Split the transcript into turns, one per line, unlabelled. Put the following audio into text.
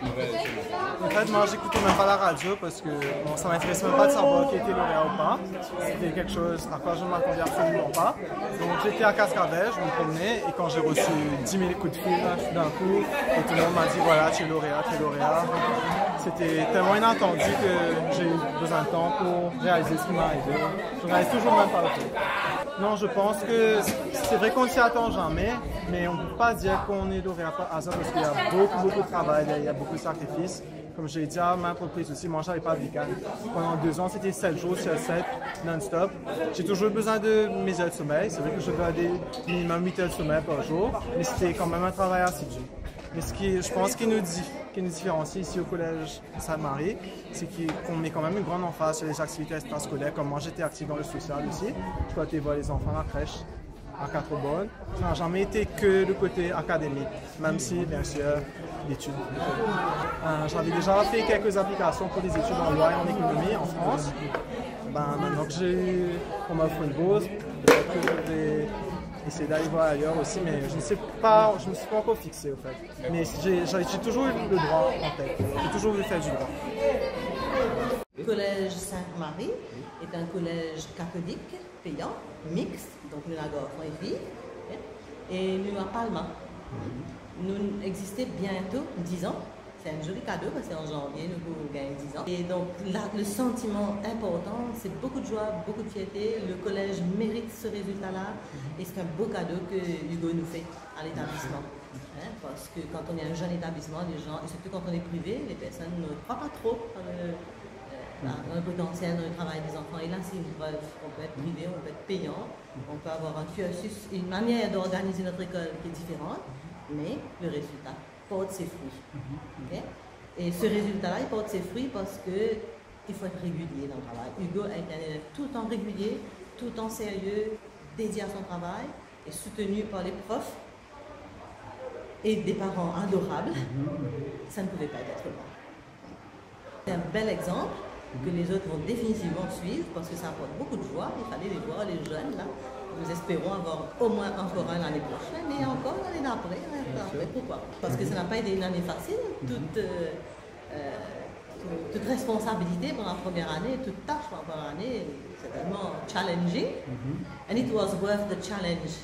En fait, moi, j'écoutais même pas la radio parce que bon, ça m'intéressait même pas de savoir qui était lauréat ou pas. C'était quelque chose à quoi je ne m'attendais absolument pas. Donc, j'étais à Cascavel, je me promenais et quand j'ai reçu 10 000 coups de fil d'un coup, et tout le monde m'a dit voilà, tu es lauréat, tu es lauréat. C'était tellement inattendu que j'ai eu besoin de temps pour réaliser ce qui m'est arrivé. Je ne réalise toujours même pas le tout. Non, je pense que c'est vrai qu'on ne s'y attend jamais, mais on ne peut pas dire qu'on est lauréat par hasard parce qu'il y a beaucoup de travail, il y a beaucoup de sacrifices. Comme je l'ai dit à ma entreprise aussi, moi, je n'avais pas de week-end. Pendant 2 ans, c'était 7 jours sur 7, non-stop. J'ai toujours eu besoin de mes heures de sommeil. C'est vrai que je regardais minimum 8 heures de sommeil par jour, mais c'était quand même un travail assidu. Mais ce qui, je pense qui nous différencie ici au collège Sainte-Marie, c'est qu'on met quand même une grande emphase sur les activités extrascolaires. Comme moi, j'étais actif dans le social aussi. Je peux aller voir les enfants à la crèche, à Quatre-Bonnes. Ça n'a jamais été que le côté académique, même si, bien sûr, l'étude. J'avais déjà fait quelques applications pour des études en loi et en économie en France. Maintenant que on m'offre une bourse, peut-être que je vais essayer d'aller voir ailleurs aussi, mais je ne sais pas, je ne me suis pas encore fixé au fait. Mais j'ai toujours eu le droit en tête, j'ai toujours voulu faire du droit.
Le collège Sainte-Marie est un collège catholique, payant, mixte, donc nous avons enfants et filles, et nous à Palma. Nous existons bientôt 10 ans. C'est un joli cadeau parce qu'en janvier, nous gagnons 10 ans. Et donc là, le sentiment important, c'est beaucoup de joie, beaucoup de fierté. Le collège mérite ce résultat-là et c'est un beau cadeau que Hugo nous fait à l'établissement. Parce que quand on est un jeune établissement, les gens, et surtout quand on est privé, les personnes ne croient pas trop dans le potentiel, dans le travail des enfants. Et là, c'est une preuve. On peut être privé, on peut être payant, on peut avoir un cursus, une manière d'organiser notre école qui est différente, mais le résultat porte ses fruits. Okay? Et ce résultat-là, il porte ses fruits parce qu'il faut être régulier dans le travail. Hugo est un élève tout le temps régulier, tout le temps sérieux, dédié à son travail et soutenu par les profs et des parents adorables. Ça ne pouvait pas être autrement. C'est un bel exemple que les autres vont définitivement suivre parce que ça apporte beaucoup de joie. Il fallait les voir, les jeunes là. Nous espérons avoir au moins encore un l'année prochaine et encore l'année d'après. Pourquoi? Parce que ça n'a pas été une année facile. Toute responsabilité pour la première année, toute tâche pour la première année, c'est tellement challenging. And it was worth the challenge.